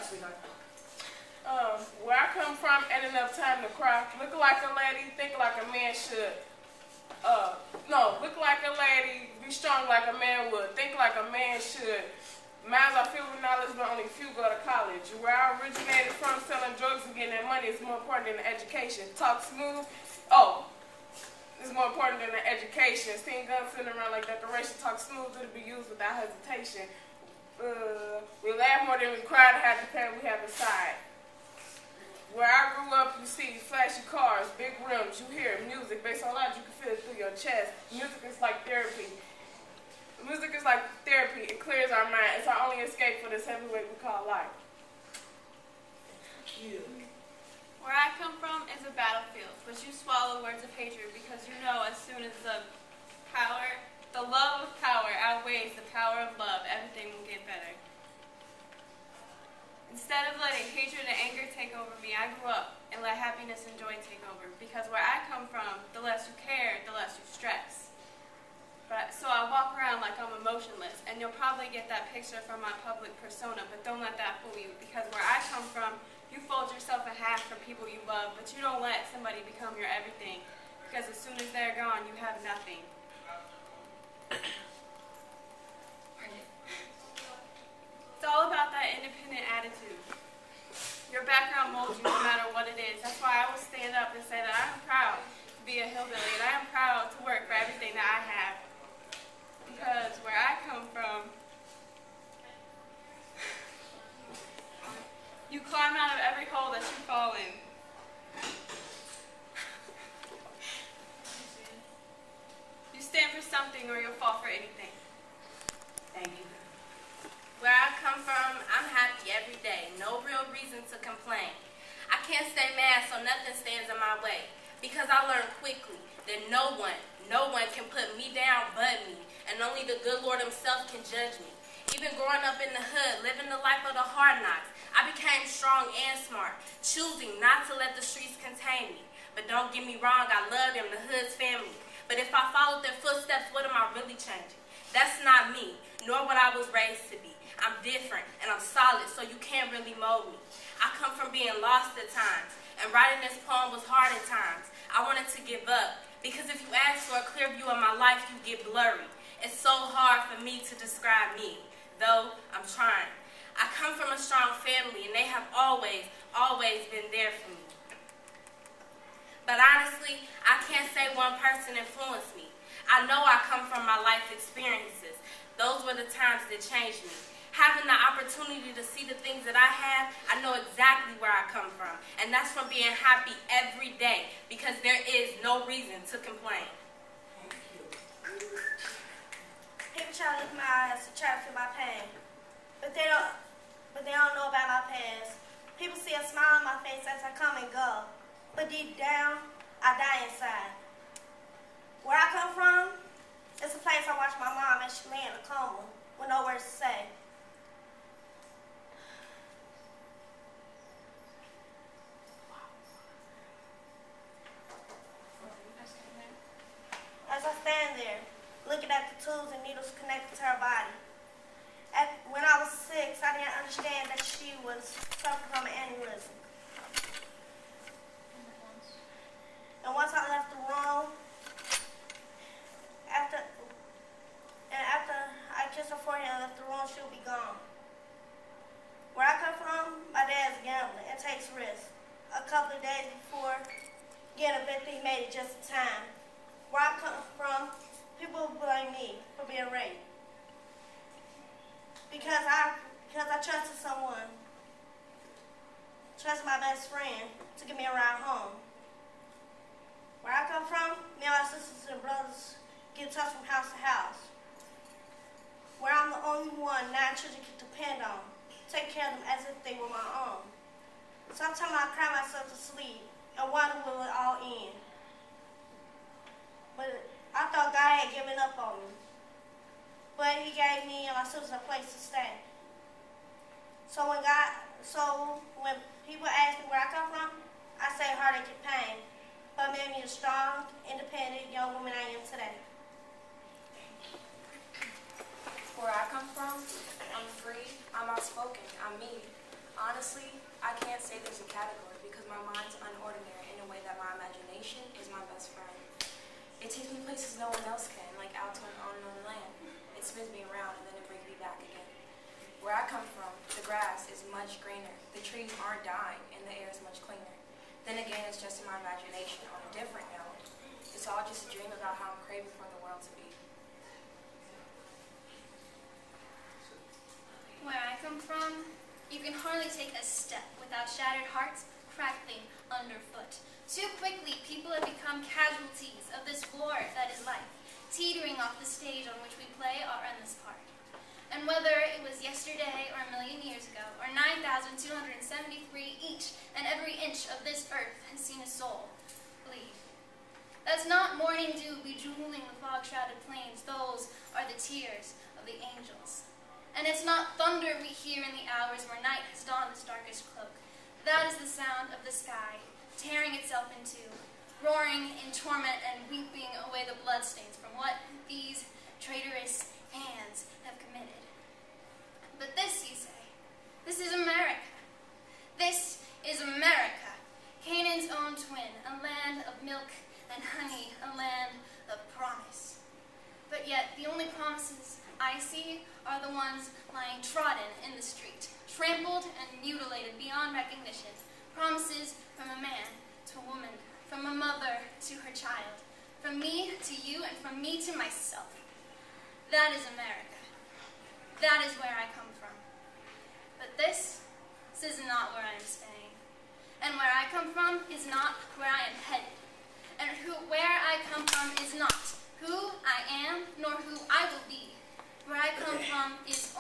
sweetheart. Where I come from, ain't enough time to cry. Look like a lady, think like a man should. No, look like a lady, be strong like a man would, think like a man should. Minds are filled with knowledge, but only few go to college. Where I originated from, selling drugs and getting that money is more important than the education. Talk smooth. Oh, it's more important than the education. Seeing guns sitting around like decoration. Talk smooth, it'll be used without hesitation. We laugh more than we cry to have the pain we have inside. Where I grew up, you see flashy cars, big rims, you hear music based on logic, you can feel it through your chest. Music is like therapy. Music is like therapy. It clears our mind. It's our only escape for this heavyweight we call life. Where I come from is a battlefield, but you swallow words of hatred because you know as soon as the love of power outweighs the power of love, everything will get better. Instead of letting hatred and anger take over me, I grew up and let happiness and joy take over. Because where I come from, the less you care, the less you stress. So I walk around like I'm emotionless, and you'll probably get that picture from my public persona, but don't let that fool you. Because where I come from, you fold yourself in half for people you love, but you don't let somebody become your everything. Because as soon as they're gone, you have nothing. It's all about that independent attitude. Your background molds you no matter what it is. That's why I will stand up and say that I am proud to be a hillbilly, and I am proud to work for everything that I have. Because where I come from, you climb out of every hole that you fall in. You stand for something or you'll fall for anything. Thank you. Where I come from, I'm happy every day. No real reason to complain. I can't stay mad so nothing stands in my way. Because I learned quickly that no one can put me down but me. And only the good Lord himself can judge me. Even growing up in the hood, living the life of the hard knocks, I became strong and smart, choosing not to let the streets contain me. But don't get me wrong, I love them, the hood's family. But if I followed their footsteps, what am I really changing? That's not me, nor what I was raised to be. I'm different, and I'm solid, so you can't really mold me. I come from being lost at times, and writing this poem was hard at times. I wanted to give up, because if you ask for a clear view of my life, you get blurry. It's so hard for me to describe me, though I'm trying. I come from a strong family, and they have always been there for me. But honestly, I can't say one person influenced me. I know I come from my life experiences. Those were the times that changed me. Having the opportunity to see the things that I have, I know exactly where I come from. And that's from being happy every day, because there is no reason to complain. Thank you. People try to look in my eyes to try to feel my pain, but they don't know about my past. People see a smile on my face as I come and go, but deep down, I die inside. Where I come from, it's a place I watched my mom as she lay in a coma with no words to say. As I stand there, looking at the tools and needles connected to her body. When I was 6, I didn't understand that she was suffering from an aneurysm. And once I left the room, after I kissed her forehead and left the room, she'll be gone. Where I come from, my dad's gambling and takes risks. A couple of days before getting a bet, he made it just in time. Where I come from, people blame me for being raped. Because I trusted someone, trusted my best friend to get me a ride home. Where I come from, me and my sisters and brothers get tossed from house to house. Where I'm the only one 9 children can depend on, take care of them as if they were my own. Sometimes I cry myself to sleep and wonder will it all end. But I thought God had given up on me. But he gave me and my sisters a place to stay. So when people ask me where I come from, I say heartache and pain. But made me a strong, independent young woman I am today. Where I come from, I'm free, I'm outspoken, I'm me. Honest Honestly, I can't say there's a category because my mind's unordinary in a way that my imagination is my best friend. It takes me places no one else can, like out to an unknown land. It spins me around and then it brings me back again. Where I come from, the grass is much greener. The trees aren't dying and the air is much cleaner. Then again, it's just in my imagination on a different note. It's all just a dream about how I'm craving for the world to be. Where I come from, you can hardly take a step without shattered hearts crackling underfoot. Too quickly, people have become casualties of this war that is life, teetering off the stage on which we play our endless part. And whether it was yesterday or a million years ago, or 9,273, each and every inch of this earth has seen a soul bleed. That's not morning dew bejeweling the fog-shrouded plains. Those are the tears of the angels. And it's not thunder we hear in the hours where night has donned its darkest cloak. That is the sound of the sky, tearing itself in two, roaring in torment and weeping away the bloodstains from what these traitorous hands have committed. But this, you say, this is America. This is America, Canaan's own twin, a land of milk and honey, a land of promise. But yet, the only promises I see are the ones lying trodden in the street, trampled and mutilated beyond recognition. Promises from a man to a woman, from a mother to her child, from me to you and from me to myself. That is America. That is where I come from. But this is not where I am staying. And where I come from is not where I am headed. And where I come from is not who I am nor who I will be. Where I come from is